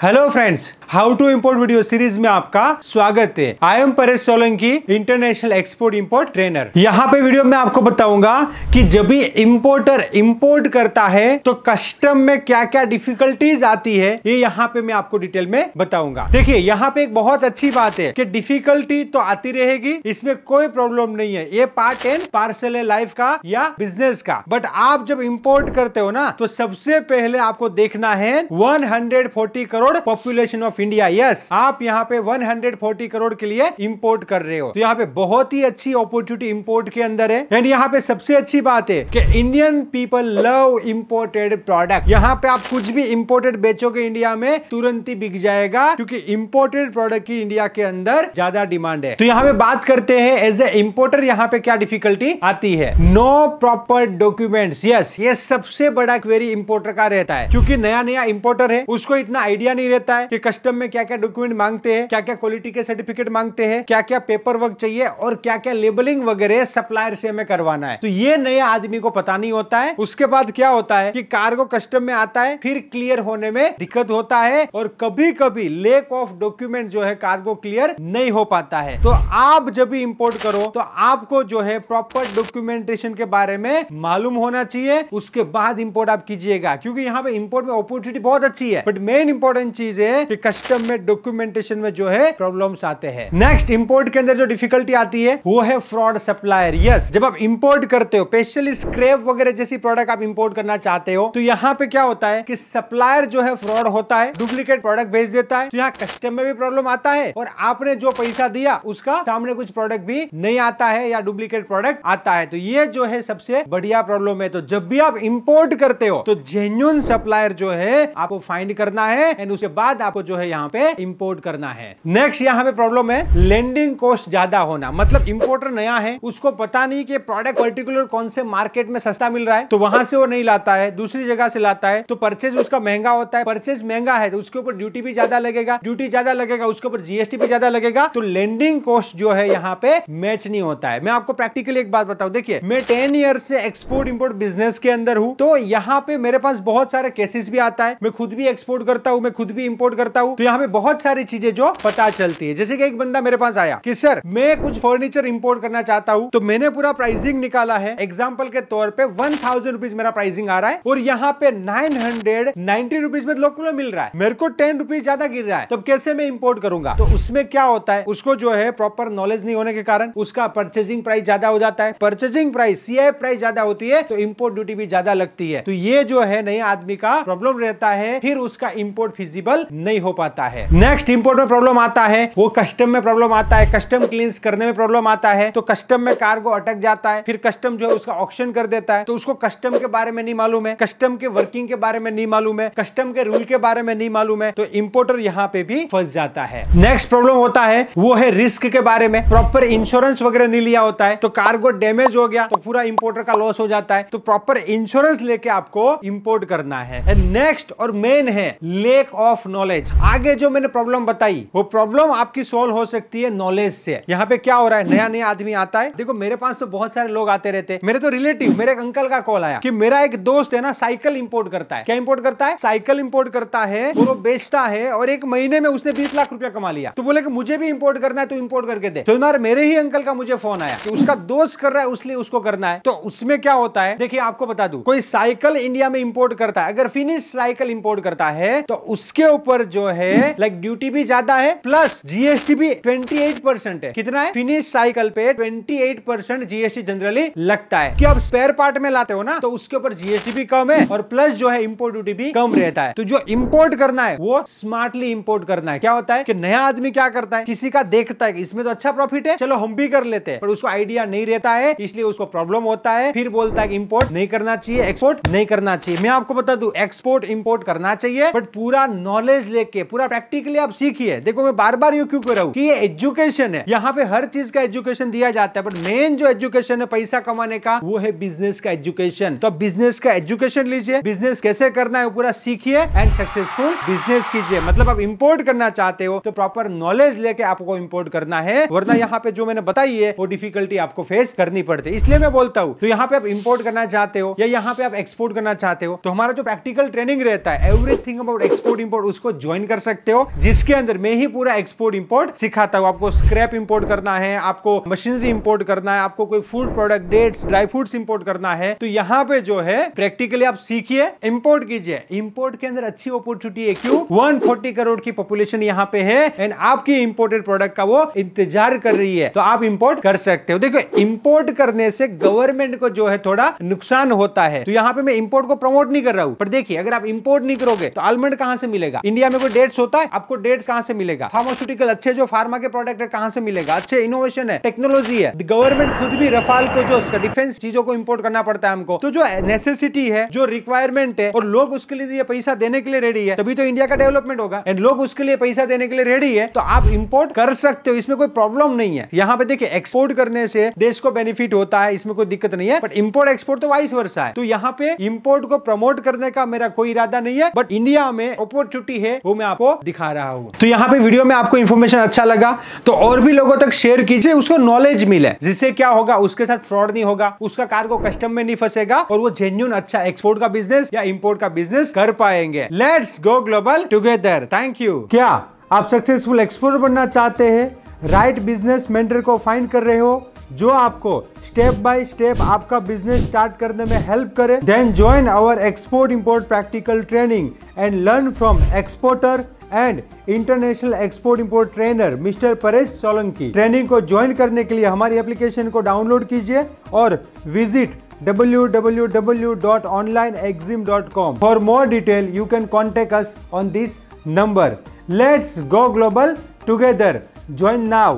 Hello friends, how to import video series में आपका स्वागत है। I am Paresh Solanki, international export import trainer. यहाँ पे वीडियो में आपको बताऊंगा कि जब भी इंपोर्टर इंपोर्ट करता है तो कस्टम में क्या क्या डिफिकल्टीज आती है, ये यहाँ पे मैं आपको डिटेल में बताऊंगा। देखिए, यहाँ पे एक बहुत अच्छी बात है कि डिफिकल्टी तो आती रहेगी, इसमें कोई प्रॉब्लम नहीं है। ये पार्ट एंड पार्सल है लाइफ का या बिजनेस का। बट आप जब इंपोर्ट करते हो ना, तो सबसे पहले आपको देखना है 140 crore population of India. Yes, आप यहाँ पे 140 करोड़ के लिए इंपोर्ट कर रहे हो, तो यहाँ पे बहुत ही अच्छी अपॉर्चुनिटी इंपोर्ट के अंदर है। एंड यहाँ पे सबसे अच्छी बात है कि Indian people love imported product. यहाँ पे आप कुछ भी इंपोर्टेड बेचोगे इंडिया में, तुरंत ही बिक जाएगा, क्योंकि इंपोर्टेड प्रोडक्ट की इंडिया के अंदर ज्यादा डिमांड है। तो यहाँ पे बात करते हैं एज ए इंपोर्टर यहाँ पे क्या डिफिकल्टी आती है। No proper documents. यस, ये सबसे बड़ा क्वेरी इंपोर्टर का रहता है, क्योंकि नया नया इंपोर्टर है, उसको इतना आइडिया नहीं रहता है कि कस्टम में क्या क्या डॉक्यूमेंट मांगते हैं, क्या क्या क्वालिटी के सर्टिफिकेट मांगते हैं, क्या क्या पेपर वर्क चाहिए और क्या क्या लेबलिंग वगैरह सप्लायर से हमें करवाना है। तो ये नए आदमी को पता नहीं होता है। उसके बाद क्या होता है कि कार्गो कस्टम में आता है, फिर क्लियर होने में दिक्कत होता है, और कभी कभी लेक ऑफ डॉक्यूमेंट जो है कार्गो क्लियर नहीं हो पाता है। तो आप जब भी इंपोर्ट करो तो आपको जो है प्रॉपर डॉक्यूमेंटेशन के बारे में मालूम होना चाहिए, उसके बाद इंपोर्ट आप कीजिएगा। क्योंकि यहाँ पे इंपोर्ट में अपॉर्चुनिटी बहुत अच्छी है, बट मेन इंपॉर्टेंट चीज है कि कस्टम में डॉक्यूमेंटेशन में जो है प्रॉब्लम्स आते हैं। नेक्स्ट, इंपोर्ट के अंदर जो डिफिकल्टी आती है वो है फ्रॉड सप्लायर। यस, जब आप इंपोर्ट करते हो, स्पेशली स्क्रैप वगैरह जैसी प्रोडक्ट आप इंपोर्ट करना चाहते हो, तो यहाँ पे क्या होता है कि सप्लायर जो है फ्रॉड होता है, डुप्लीकेट प्रोडक्ट भेज देता है। तो यहाँ कस्टम में भी प्रॉब्लम आता है, और आपने जो पैसा दिया उसका सामने कुछ प्रोडक्ट भी नहीं आता है या डुप्लीकेट प्रोडक्ट आता है। तो ये जो है सबसे बढ़िया प्रॉब्लम है। तो जब भी आप इंपोर्ट करते हो तो जेन्युइन सप्लायर जो है आपको फाइंड करना है, एंड उसके बाद आपको जो है यहाँ पे इंपोर्ट करना है। नेक्स्ट, यहाँ पे प्रॉब्लम है लैंडिंग कॉस्ट ज्यादा होना। मतलब इंपोर्टर नया है, उसको पता नहीं कि प्रोडक्ट पर्टिकुलर कौन से मार्केट में सस्ता मिल रहा है, तो वहां से वो नहीं लाता है, दूसरी जगह से लाता है, तो परचेज उसका महंगा होता है। परचेज महंगा है तो उसके ऊपर ड्यूटी भी ज्यादा लगेगा, ड्यूटी ज्यादा लगेगा, उसके ऊपर जीएसटी भी ज्यादा लगेगा। तो लैंडिंग कॉस्ट जो है यहाँ पे मैच नहीं होता है। मैं आपको प्रैक्टिकली एक बात बताऊं, देखिए मैं 10 ईयर से एक्सपोर्ट इंपोर्ट बिजनेस के अंदर हूं, तो यहाँ पे मेरे पास बहुत सारे केसेस भी आता है। मैं खुद भी एक्सपोर्ट करता हूं, मैं खुद भी इंपोर्ट करता हूं, तो यहाँ पे बहुत सारी चीजें जो पता चलती है। जैसे कि एक बंदा मेरे पास आया कि सर मैं कुछ फर्नीचर इंपोर्ट करना चाहता हूं, तो मैंने पूरा प्राइसिंग निकाला है। एग्जांपल के तौर पे 1000 रुपीज मेरा प्राइसिंग आ रहा है, और यहाँ पे 990 रुपीज में लोकल में मिल रहा है, मेरे को 10 रुपीज ज्यादा गिर रहा है। तो कैसे मैं इंपोर्ट करूंगा? तो उसमें क्या होता है, उसको जो है प्रॉपर नॉलेज नहीं होने के कारण उसका परचेजिंग प्राइस ज्यादा हो जाता है। परचेजिंग प्राइस सीआई प्राइस ज्यादा होती है, तो इंपोर्ट ड्यूटी भी ज्यादा लगती है। तो ये जो है नए आदमी का प्रॉब्लम रहता है, फिर उसका इंपोर्ट फिजिबल नहीं हो पाता है। नेक्स्ट, इंपोर्ट में प्रॉब्लम आता है वो कस्टम में प्रॉब्लम आता है। कस्टम क्लींस करने में प्रॉब्लम आता है, तो कस्टम में कार्गो अटक जाता है, फिर कस्टम जो है उसका ऑक्शन कर देता है, तो उसको कस्टम के बारे में नहीं मालूम है, कस्टम के वर्किंग के बारे में नहीं मालूम है, कस्टम के रूल के बारे में नहीं मालूम है, तो इंपोर्टर यहाँ पे भी फंस जाता है। नेक्स्ट प्रॉब्लम होता है वो है रिस्क के बारे में। प्रॉपर इंश्योरेंस वगैरह नहीं लिया होता है, तो कार्गो डैमेज हो गया तो पूरा इंपोर्टर का लॉस हो जाता है। तो प्रॉपर इंश्योरेंस लेके आपको इंपोर्ट करना है। नेक्स्ट और मेन है लेक ऑफ नॉलेज। आगे जो मैंने प्रॉब्लम बताई वो प्रॉब्लम आपकी सॉल्व हो सकती है नॉलेज से। यहाँ पे क्या हो रहा है, नया नया आदमी आता है। देखो मेरे पास तो बहुत सारे लोग आते रहते हैं। मेरे तो रिलेटिव, मेरे एक अंकल का कॉल आया कि मेरा एक दोस्त है ना, साइकिल इंपोर्ट करता है। क्या इंपोर्ट करता है? साइकिल इंपोर्ट करता है, और वो बेचता है, और एक महीने में उसने 20 लाख रुपया कमा लिया। तो बोले कि मुझे भी इंपोर्ट करना है, तो इंपोर्ट करके दे। तो मेरे ही अंकल का मुझे फोन आया कि उसका दोस्त कर रहा है, इसलिए उसको करना है। तो उसमें क्या होता है, देखिए आपको बता दूं, कोई साइकिल इंडिया में इंपोर्ट करता है, अगर फिनिश साइकिल इंपोर्ट करता है, तो उसके ऊपर जो है लाइक ड्यूटी भी ज्यादा है, प्लस जीएसटी भी 28% है। कितना है? फिनिश साइकिल पे 28% जीएसटी जनरली लगता है। कि आप स्पेयर पार्ट में लाते हो ना, तो उसके ऊपर जीएसटी भी कम है, और प्लस जो है इंपोर्ट ड्यूटी भी कम रहता है। तो जो इंपोर्ट करना है वो स्मार्टली इंपोर्ट करना है। क्या होता है कि नया आदमी क्या करता है, किसी का देखता है कि इसमें तो अच्छा प्रॉफिट है, चलो हम भी कर लेते हैं, पर उसको आइडिया नहीं रहता है, इसलिए उसको प्रॉब्लम होता है। फिर बोलता है कि इंपोर्ट नहीं करना चाहिए, एक्सपोर्ट नहीं करना चाहिए। मैं आपको बता दूं, एक्सपोर्ट इंपोर्ट करना चाहिए, बट पूरा नॉलेज लेके, पूरा प्रैक्टिकली आप सीखिए। देखो मैं बार बार क्यों कह रहा हूं कि ये एजुकेशन है, यहाँ पे हर चीज का एजुकेशन दिया जाता है, बट मेन जो एजुकेशन है पैसा कमाने का, वो है बिजनेस का एजुकेशन। तो बिजनेस का एजुकेशन लीजिए, बिजनेस कैसे करना है पूरा सीखिए, एंड सक्सेसफुल बिजनेस कीजिए। मतलब आप इंपोर्ट करना चाहते हो तो प्रॉपर नॉलेज लेके आपको इंपोर्ट करना है, वरना यहाँ पे जो मैंने बताई है वो डिफिकल्टी आपको फेस करनी पड़ती है। इसलिए मैं बोलता हूँ, तो यहाँ पे आप इंपोर्ट करना चाहते हो या यहाँ पे आप एक्सपोर्ट करना चाहते हो, तो हमारा जो प्रैक्टिकल ट्रेनिंग रहता है, everything about export import import उसको ज्वाइन कर सकते हो, जिसके अंदर मैं ही पूरा एक्सपोर्ट इंपोर्ट सिखाता हूं। आपको स्क्रैप इंपोर्ट करना है, आपको मशीनरी इंपोर्ट करना है, आपको कोई food product, dates, dry fruits import करना है, तो यहाँ पे जो है प्रैक्टिकली आप सीखिए, इंपोर्ट कीजिए। इंपोर्ट के अंदर अच्छी अपॉर्चुनिटी है, क्यों? 140 करोड़ की पॉपुलेशन यहाँ पे है एंड आपकी इंपोर्टेड प्रोडक्ट का वो इंतजार कर रही है, तो आप इंपोर्ट कर सकते हो। देखो, इंपोर्ट करने से गवर्नमेंट को जो है थोड़ा नुकसान होता है, तो यहाँ पे मैं इंपोर्ट को प्रमोट नहीं कर रहा हूं, पर देखिए अगर आप इंपोर्ट नहीं करोगे तो आलमंड कहां से मिलेगा? इंडिया में कोई डेट्स होता है? आपको डेट्स कहां से मिलेगा? फार्मास्यूटिकल अच्छे जो फार्मा के प्रोडक्ट है कहां से मिलेगा? अच्छे इनोवेशन है, टेक्नोलॉजी है। गवर्नमेंट खुद भी रफाल को जो डिफेंस चीजों को इंपोर्ट करना पड़ता है हमको, तो जो नेसेसिटी है, जो रिक्वायरमेंट है, और लोग उसके लिए पैसा देने के लिए रेडी है, तभी तो इंडिया का डेवलपमेंट होगा। एंड लोग उसके लिए पैसा देने के लिए रेडी है, तो आप इंपोर्ट कर सकते हो, इसमें कोई प्रॉब्लम नहीं है। यहाँ पे देखिए, एक्सपोर्ट करने से देश को बेनिफिट होता है, इसमें कोई दिक्कत नहीं है, बट इंपोर्ट एक्सपोर्ट तो वाइस वर्सा है। तो यहाँ पे इंपोर्ट को प्रमोट करने का मेरा कोई इरादा नहीं है, बट इंडिया में अपॉर्चुनिटी है, वो मैं आपको दिखा रहा हूं। तो यहाँ पे वीडियो में आपको इंफॉर्मेशन अच्छा लगा तो और भी लोगों तक शेयर कीजिए, उसको नॉलेज मिले, जिससे क्या होगा, उसके साथ फ्रॉड नहीं होगा, उसका कार्गो कस्टम में नहीं फंसेगा, और वो जेन्युइन अच्छा एक्सपोर्ट का बिजनेस या इंपोर्ट का बिजनेस कर पाएंगे। Let's go global together. Thank you. क्या आप सक्सेसफुल एक्सपोर्टर बनना चाहते हैं? राइट बिजनेस मेंटर को फाइंड कर रहे हो जो आपको स्टेप बाय स्टेप आपका बिजनेस स्टार्ट करने में हेल्प करे? Then join our export import practical training and learn from exporter and international export import trainer mister Paresh Solanki. Training को ज्वाइन करने के लिए हमारी एप्लीकेशन को डाउनलोड कीजिए और visit www.onlineexim.com. For more detail, you can contact us on this number. Let's go global together. Join now.